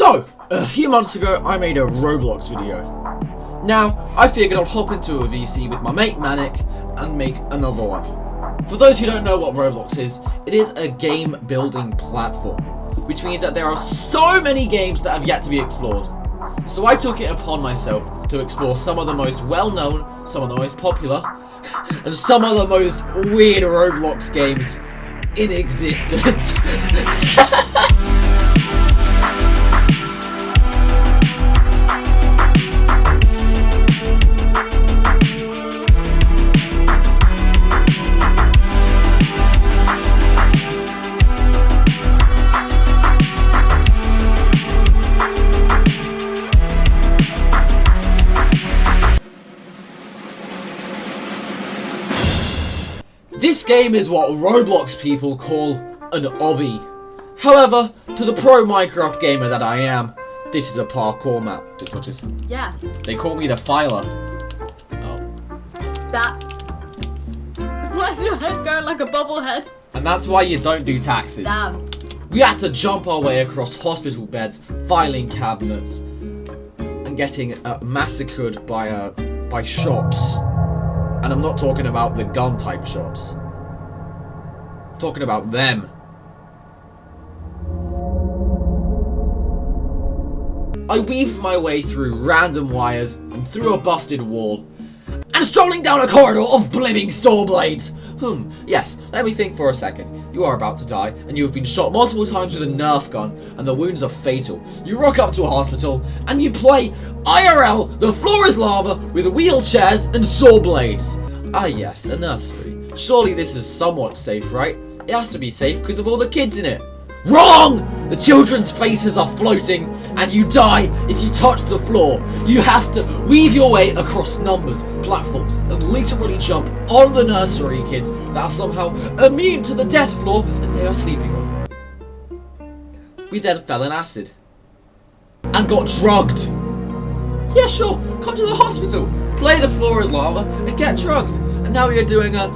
So, a few months ago I made a Roblox video. Now, I figured I'd hop into a VC with my mate Manic and make another one. For those who don't know what Roblox is, it is a game building platform, which means that there are so many games that have yet to be explored. So I took it upon myself to explore some of the most well-known, some of the most popular, and some of the most weird Roblox games in existence. This game is what Roblox people call an obby. However, to the pro Minecraft gamer that I am, this is a parkour map. Just watch this. Yeah. They call me the filer. Oh. That. Why is your head going like a bobblehead? And that's why you don't do taxes. Damn. We had to jump our way across hospital beds, filing cabinets, and getting massacred by shots. And I'm not talking about the gun type shots. I'm talking about them. I weaved my way through random wires and through a busted wall, and strolling down a corridor of blimmin' saw blades. Yes, let me think for a second. You are about to die, and you have been shot multiple times with a Nerf gun, and the wounds are fatal. You rock up to a hospital, and you play IRL, the floor is lava, with wheelchairs and saw blades. Ah yes, a nursery. Surely this is somewhat safe, right? It has to be safe because of all the kids in it. Wrong! The children's faces are floating, and you die if you touch the floor. You have to weave your way across numbers, platforms, and literally jump on the nursery kids that are somehow immune to the death floor that they are sleeping on. We then fell in acid. And got drugged. Yeah, sure, come to the hospital, play the floor is lava, and get drugged. And now we are doing a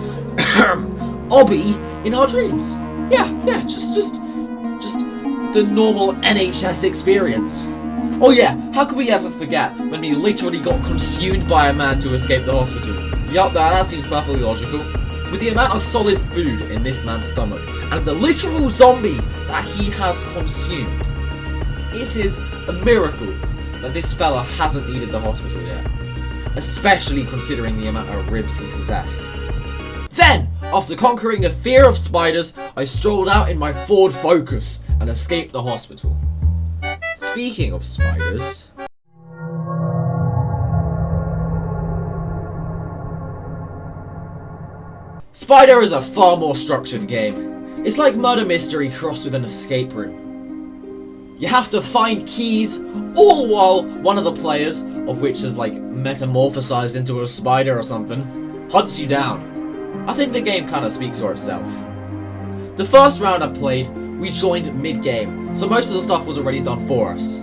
obby in our dreams. Yeah, just the normal NHS experience. Oh yeah, how could we ever forget when we literally got consumed by a man to escape the hospital? Yup, that seems perfectly logical. With the amount of solid food in this man's stomach, and the literal zombie that he has consumed, it is a miracle that this fella hasn't needed the hospital yet. Especially considering the amount of ribs he possesses. Then, after conquering a fear of spiders, I strolled out in my Ford Focus and escaped the hospital. Speaking of spiders... Spider is a far more structured game. It's like murder mystery crossed with an escape room. You have to find keys, all while one of the players, of which is like metamorphosized into a spider or something, hunts you down. I think the game kind of speaks for itself. The first round I played, we joined mid-game, so most of the stuff was already done for us.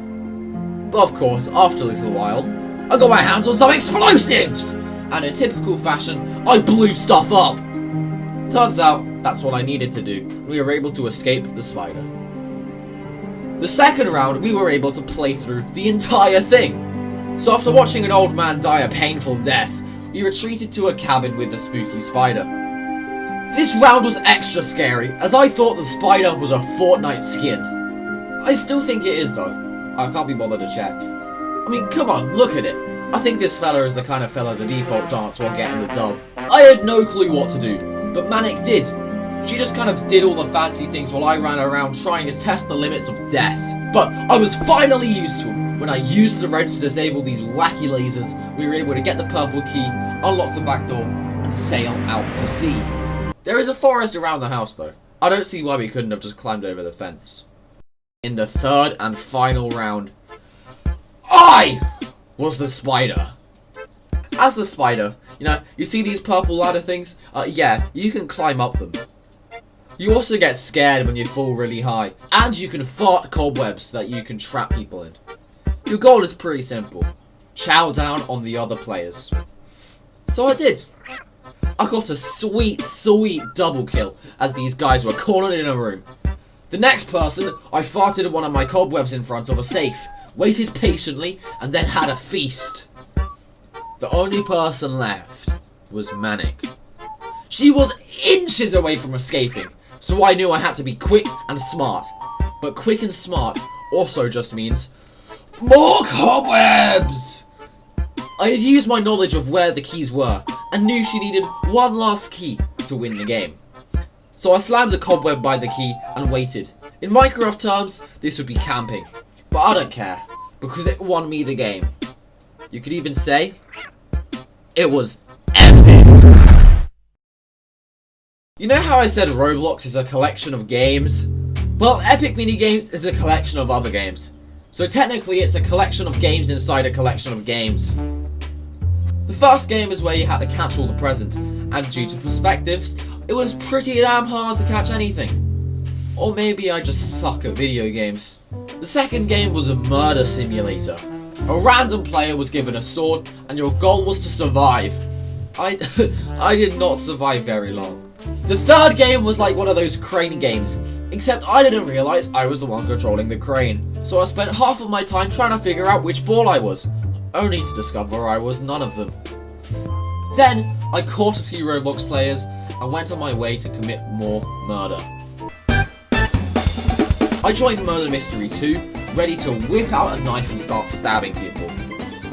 But of course, after a little while, I got my hands on some explosives! And in typical fashion, I blew stuff up! Turns out, that's what I needed to do, and we were able to escape the spider. The second round, we were able to play through the entire thing. So after watching an old man die a painful death, we retreated to a cabin with a spooky spider. This round was extra scary, as I thought the spider was a Fortnite skin. I still think it is though. I can't be bothered to check. I mean, come on, look at it. I think this fella is the kind of fella the default dance while getting the dub. I had no clue what to do, but Manic did. She just kind of did all the fancy things while I ran around trying to test the limits of death. But I was finally useful. When I used the wrench to disable these wacky lasers, we were able to get the purple key, unlock the back door, and sail out to sea. There is a forest around the house though. I don't see why we couldn't have just climbed over the fence. In the third and final round, I was the spider. As the spider, you see these purple ladder things? Yeah, you can climb up them. You also get scared when you fall really high, and you can fart cobwebs that you can trap people in. Your goal is pretty simple. Chow down on the other players. So I did. I got a sweet double kill as these guys were cornered in a room. The next person, I farted one of my cobwebs in front of a safe, waited patiently, and then had a feast. The only person left was Manic. She was inches away from escaping, so I knew I had to be quick and smart. But quick and smart also just means more cobwebs! I had used my knowledge of where the keys were, and knew she needed one last key to win the game. So I slammed the cobweb by the key and waited. In Minecraft terms, this would be camping. But I don't care, because it won me the game. You could even say, it was epic! You know how I said Roblox is a collection of games? Well, Epic Minigames is a collection of other games. So technically it's a collection of games inside a collection of games. The first game is where you had to catch all the presents, and due to perspectives, it was pretty damn hard to catch anything. Or maybe I just suck at video games. The second game was a murder simulator. A random player was given a sword, and your goal was to survive. I did not survive very long. The third game was like one of those crane games, except I didn't realise I was the one controlling the crane. So I spent half of my time trying to figure out which ball I was, only to discover I was none of them. Then, I caught a few Roblox players and went on my way to commit more murder. I joined Murder Mystery 2, ready to whip out a knife and start stabbing people.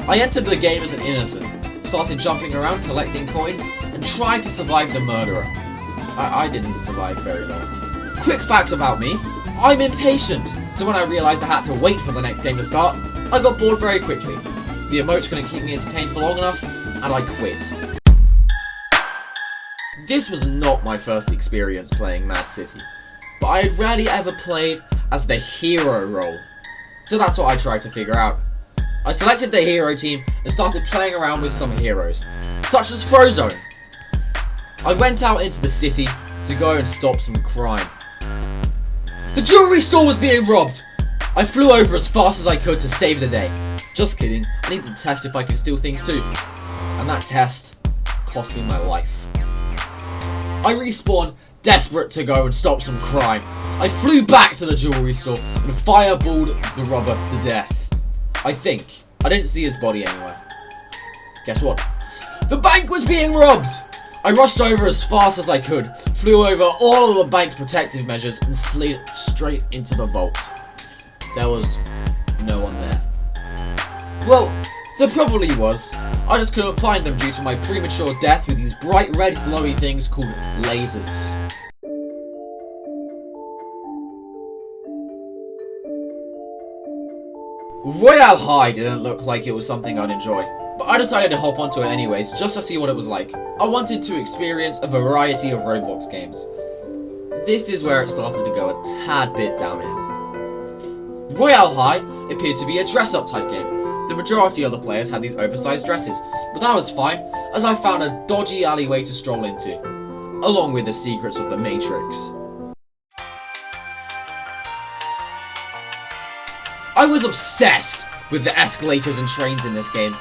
I entered the game as an innocent, started jumping around collecting coins, and trying to survive the murderer. I didn't survive very long. Quick fact about me, I'm impatient, so when I realised I had to wait for the next game to start, I got bored very quickly. The emotes couldn't keep me entertained for long enough, and I quit. This was not my first experience playing Mad City, but I had rarely ever played as the hero role, so that's what I tried to figure out. I selected the hero team and started playing around with some heroes, such as Frozone. I went out into the city to go and stop some crime. The jewelry store was being robbed! I flew over as fast as I could to save the day. Just kidding, I need to test if I can steal things too. And that test cost me my life. I respawned, desperate to go and stop some crime. I flew back to the jewelry store and fireballed the robber to death. I think. I didn't see his body anywhere. Guess what? The bank was being robbed! I rushed over as fast as I could, flew over all of the bank's protective measures and slid straight into the vault. There was no one there. Well, there probably was. I just couldn't find them due to my premature death with these bright red glowy things called lasers. Royale High didn't look like it was something I'd enjoy, but I decided to hop onto it anyways just to see what it was like. I wanted to experience a variety of Roblox games. This is where it started to go a tad bit downhill. Royale High appeared to be a dress-up type game. The majority of the players had these oversized dresses, but that was fine, as I found a dodgy alleyway to stroll into, along with the secrets of the Matrix. I was obsessed with the escalators and trains in this game.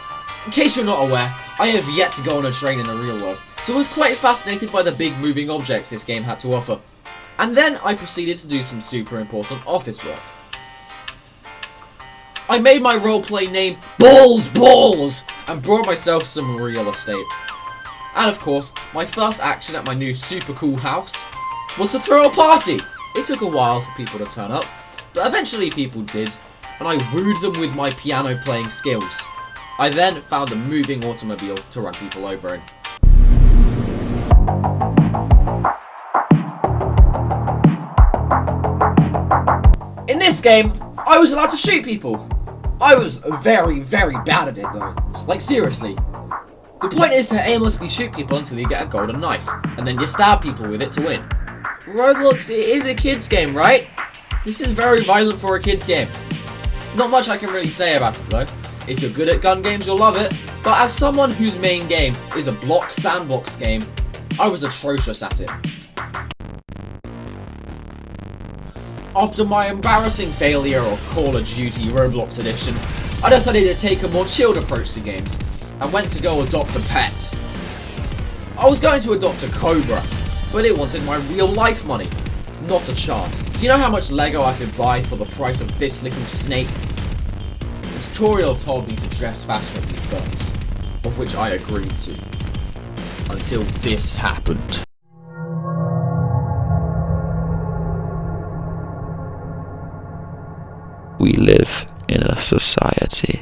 In case you're not aware, I have yet to go on a train in the real world, so I was quite fascinated by the big moving objects this game had to offer. And then I proceeded to do some super important office work. I made my roleplay name Balls, and brought myself some real estate. And of course, my first action at my new super cool house was to throw a party. It took a while for people to turn up, but eventually people did, and I wooed them with my piano playing skills. I then found a moving automobile to run people over in. In this game, I was allowed to shoot people. I was very, very bad at it though. Like seriously. The point is to aimlessly shoot people until you get a golden knife, and then you stab people with it to win. Roblox is a kid's game, right? This is very violent for a kid's game. Not much I can really say about it though. If you're good at gun games, you'll love it. But as someone whose main game is a block sandbox game, I was atrocious at it. After my embarrassing failure of Call of Duty Roblox Edition, I decided to take a more chilled approach to games, and went to go adopt a pet. I was going to adopt a cobra, but it wanted my real life money. Not a chance. Do you know how much Lego I could buy for the price of this little snake? The tutorial told me to dress fashionably first, of which I agreed to. Until this happened. We live in a society